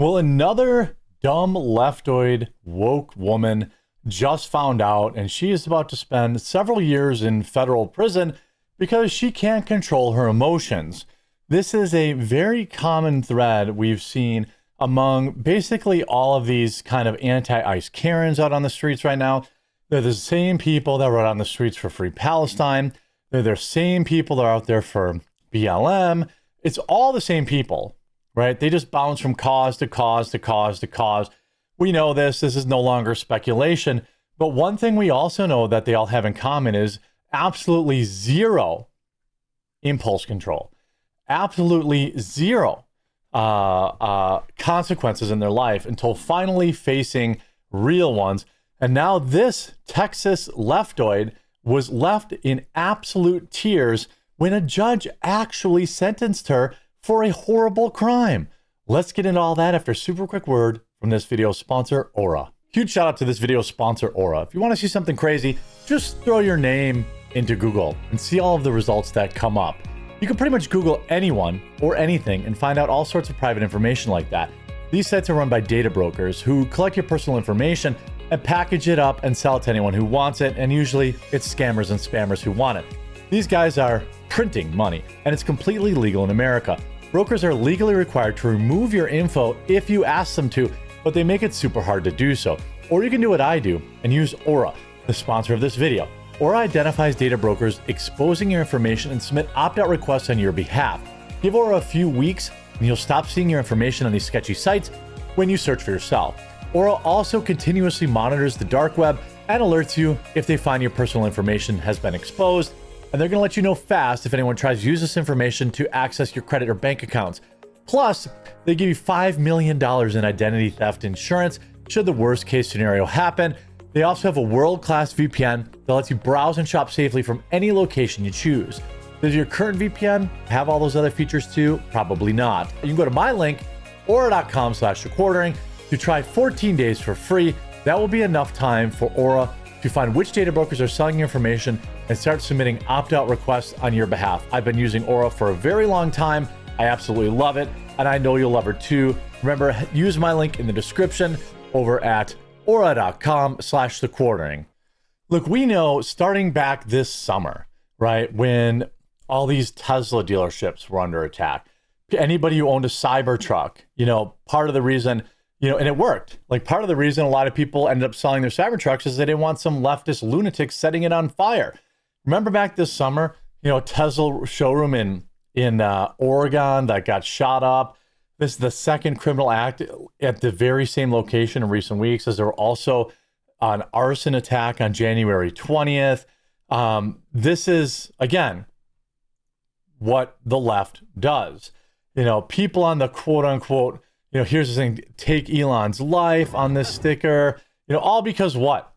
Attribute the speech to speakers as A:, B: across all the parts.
A: Well, another dumb leftoid woke woman just found out, and she is about to spend several years in federal prison because she can't control her emotions. This is a very common thread we've seen among basically all of these kind of anti-ICE Karens out on the streets right now. They're the same people that were out on the streets for Free Palestine. They're the same people that are out there for BLM. It's all the same people, right? They just bounce from cause to cause to cause to cause. We know this. This is no longer speculation. But one thing we also know that they all have in common is absolutely zero impulse control. Absolutely zero consequences in their life until finally facing real ones. And now this Texas leftoid was left in absolute tears when a judge actually sentenced her for a horrible crime. Let's get into all that after a super quick word from this video sponsor, Aura. Huge shout out to this video sponsor, Aura. If you want to see something crazy, just throw your name into Google and see all of the results that come up. You can pretty much Google anyone or anything and find out all sorts of private information like that. These sites are run by data brokers who collect your personal information and package it up and sell it to anyone who wants it, and usually it's scammers and spammers who want it. These guys are printing money, and it's completely legal in America. Brokers are legally required to remove your info if you ask them to, but they make it super hard to do so. Or you can do what I do and use Aura, the sponsor of this video. Aura identifies data brokers exposing your information and submit opt-out requests on your behalf. Give Aura a few weeks and you'll stop seeing your information on these sketchy sites when you search for yourself. Aura also continuously monitors the dark web and alerts you if they find your personal information has been exposed, and they're going to let you know fast if anyone tries to use this information to access your credit or bank accounts. Plus, they give you $5 million in identity theft insurance should the worst case scenario happen. They also have a world-class VPN that lets you browse and shop safely from any location you choose. Does your current VPN have all those other features too? Probably not. You can go to my link, aura.com/recording, to try 14 days for free. That will be enough time for Aura to find which data brokers are selling your information and start submitting opt-out requests on your behalf. I've been using Aura for a very long time. I absolutely love it, and I know you'll love her too. Remember, use my link in the description over at aura.com/thequartering. Look, we know starting back this summer, right, when all these Tesla dealerships were under attack, anybody who owned a Cybertruck, part of the reason, and it worked. Like, part of the reason a lot of people ended up selling their Cybertrucks is they didn't want some leftist lunatics setting it on fire. Remember back this summer, Tesla showroom in Oregon that got shot up. This is the second criminal act at the very same location in recent weeks, as there were also an arson attack on January 20th. This is, again, what the left does. People on the quote unquote, here's the thing, take Elon's life on this sticker, all because what?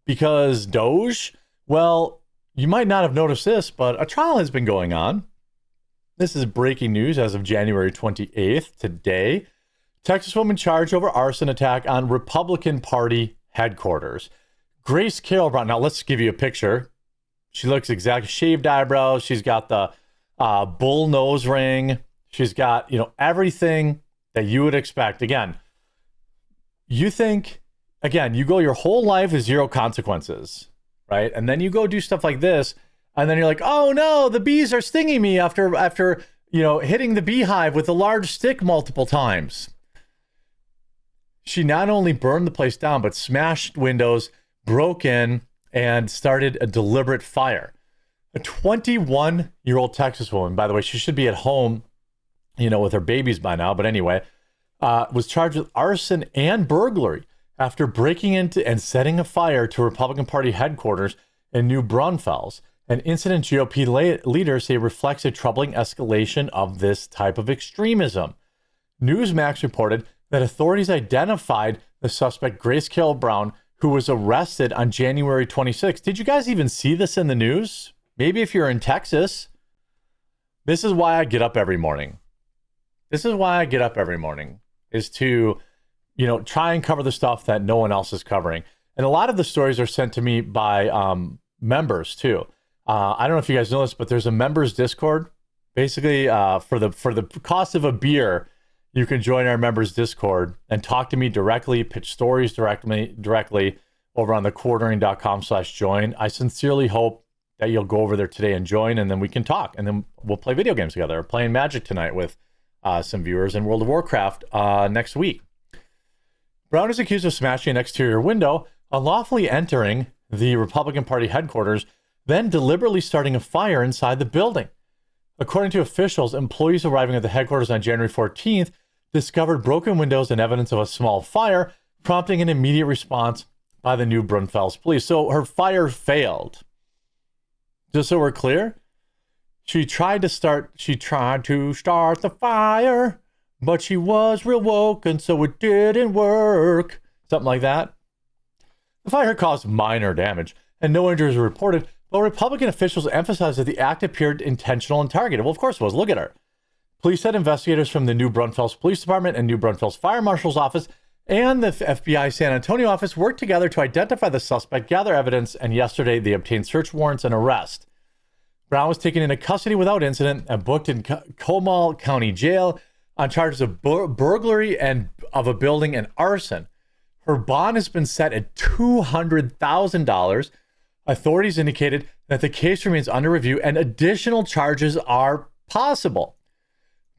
A: Because Doge? Well, you might not have noticed this, but a trial has been going on. This is breaking news as of January 28th, today. Texas woman charged over arson attack on Republican Party headquarters. Grace Carroll Brown. Now, let's give you a picture. She looks exactly, shaved eyebrows. She's got the bull nose ring. She's got, everything that you would expect. Again, you go your whole life with zero consequences, right? And then you go do stuff like this, and then you're like, oh no, the bees are stinging me after hitting the beehive with a large stick multiple times. She not only burned the place down, but smashed windows, broke in, and started a deliberate fire. A 21-year-old Texas woman, by the way, she should be at home, with her babies by now, but anyway, was charged with arson and burglary after breaking into and setting a fire to Republican Party headquarters in New Braunfels. An incident GOP leaders say reflects a troubling escalation of this type of extremism. Newsmax reported that authorities identified the suspect, Grace Carroll Brown, who was arrested on January 26th. Did you guys even see this in the news? Maybe if you're in Texas. This is why I get up every morning. Is to, try and cover the stuff that no one else is covering. And a lot of the stories are sent to me by members too. I don't know if you guys know this, but there's a members Discord. Basically, for the cost of a beer, you can join our members Discord and talk to me directly, pitch stories directly over on thequartering.com/join. I sincerely hope that you'll go over there today and join, and then we can talk, and then we'll play video games together. We're playing Magic tonight with some viewers in World of Warcraft next week. Brown is accused of smashing an exterior window, unlawfully entering the Republican Party headquarters, then deliberately starting a fire inside the building. According to officials, employees arriving at the headquarters on January 14th discovered broken windows and evidence of a small fire, prompting an immediate response by the New Braunfels police. So her fire failed. Just so we're clear, she tried to start the fire, but she was real woke, and so it didn't work. Something like that. The fire caused minor damage, and no injuries were reported, but Republican officials emphasized that the act appeared intentional and targeted. Well, of course it was. Look at her. Police said investigators from the New Braunfels Police Department and New Braunfels Fire Marshal's Office and the FBI San Antonio office worked together to identify the suspect, gather evidence, and yesterday they obtained search warrants and arrest. Brown was taken into custody without incident and booked in Comal County Jail on charges of burglary and of a building and arson. Her bond has been set at $200,000. Authorities indicated that the case remains under review and additional charges are possible.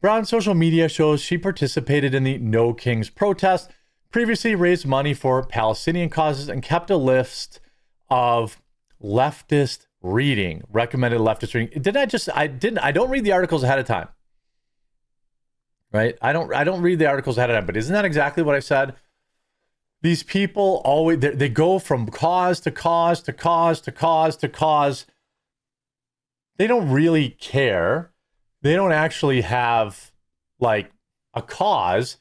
A: Brown's social media shows she participated in the No Kings protest, previously raised money for Palestinian causes, and kept a list of leftist reading, recommended leftist reading. I don't read the articles ahead of time. Right? I don't read the articles ahead of time, but isn't that exactly what I said? These people always, they go from cause to cause to cause to cause to cause. They don't really care. They don't actually have like a cause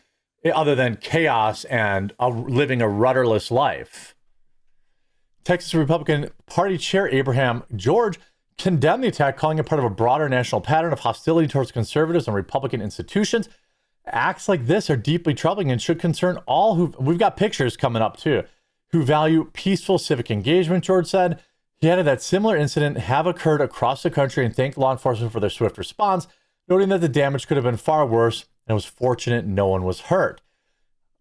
A: other than chaos and living a rudderless life. Texas Republican Party Chair Abraham George condemned the attack, calling it part of a broader national pattern of hostility towards conservatives and Republican institutions. Acts like this are deeply troubling and should concern all we've got pictures coming up too, who value peaceful civic engagement, George said. He added that similar incidents have occurred across the country and thanked law enforcement for their swift response, noting that the damage could have been far worse and it was fortunate no one was hurt.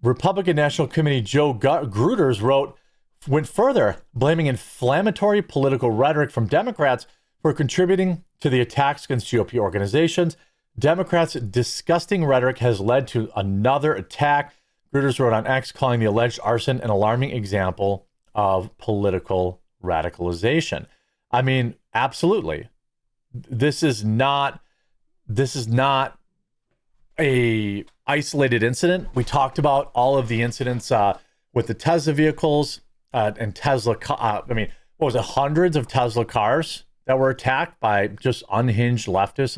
A: Republican National Committee Joe Gruters went further, blaming inflammatory political rhetoric from Democrats for contributing to the attacks against GOP organizations. Democrats' disgusting rhetoric has led to another attack. Gruters wrote on X, calling the alleged arson an alarming example of political radicalization. I mean, absolutely. This is not a isolated incident. We talked about all of the incidents with the Tesla vehicles and Tesla. What was it? Hundreds of Tesla cars that were attacked by just unhinged leftists.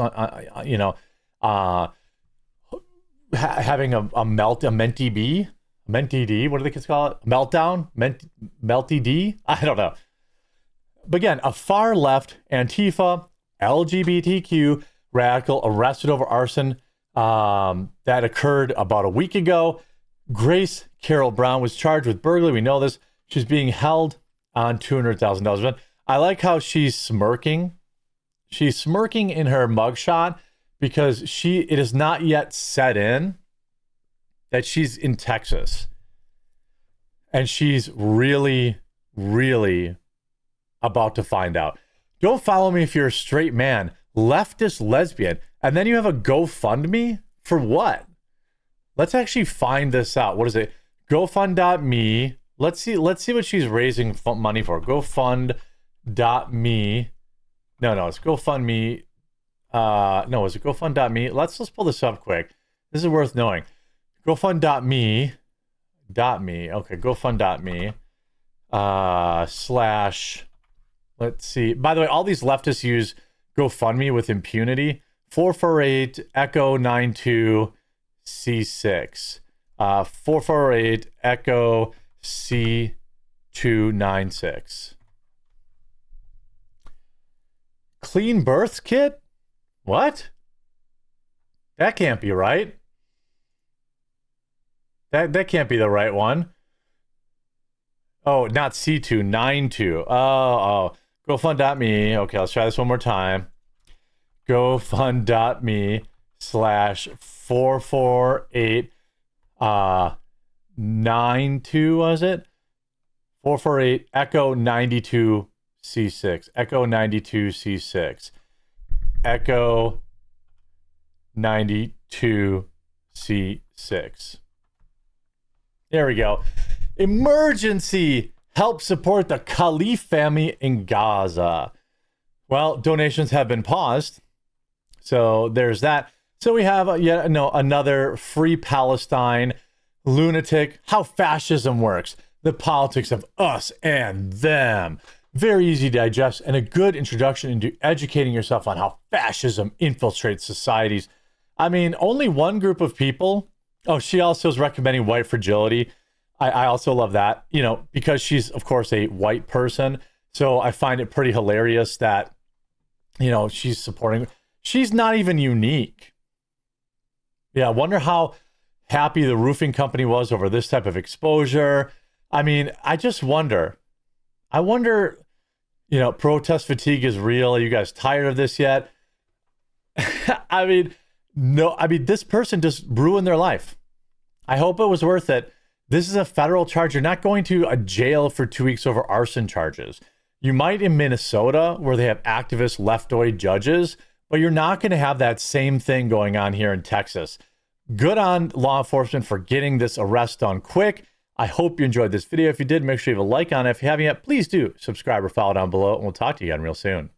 A: Having a Menti D. What do they call it? Meltdown? Melty D? I don't know. But again, a far left Antifa LGBTQ radical arrested over arson that occurred about a week ago. Grace Carol Brown was charged with burglary. We know this. She's being held on $200,000. I like how she's smirking. She's smirking in her mugshot because it is not yet set in that she's in Texas. And she's really, really about to find out. Don't follow me if you're a straight man, leftist lesbian, and then you have a GoFundMe for what? Let's actually find this out. What is it? GoFund.me. Let's see what she's raising money for. GoFund.me. No, it's GoFundMe. No, is it GoFund.me? Let's pull this up quick. This is worth knowing. GoFund.me. Okay, GoFund.me. / let's see. By the way, all these leftists use GoFundMe with impunity. 448 Echo 92 C6. 448 Echo C296. Clean birth kit? What? That can't be right. That can't be the right one. Oh, not C292. Oh. GoFund.me. Okay, let's try this one more time. GoFund.me /448 was it? 448 Echo 92 C6. Echo 92 C6. Echo 92 C6. There we go. Emergency! Help support the Khalif family in Gaza. Well, donations have been paused. So there's that. So we have another Free Palestine lunatic. How fascism works. The politics of us and them. Very easy to digest and a good introduction into educating yourself on how fascism infiltrates societies. I mean, only one group of people. Oh, she also is recommending white fragility. I also love that, because she's, of course, a white person. So I find it pretty hilarious that, she's supporting. She's not even unique. Yeah, I wonder how happy the roofing company was over this type of exposure. I mean, I just wonder. I wonder, protest fatigue is real. Are you guys tired of this yet? This person just ruined their life. I hope it was worth it. This is a federal charge. You're not going to a jail for 2 weeks over arson charges. You might in Minnesota, where they have activist leftoid judges, but you're not going to have that same thing going on here in Texas. Good on law enforcement for getting this arrest done quick. I hope you enjoyed this video. If you did, make sure you have a like on it. If you haven't yet, please do subscribe or follow down below, and we'll talk to you again real soon.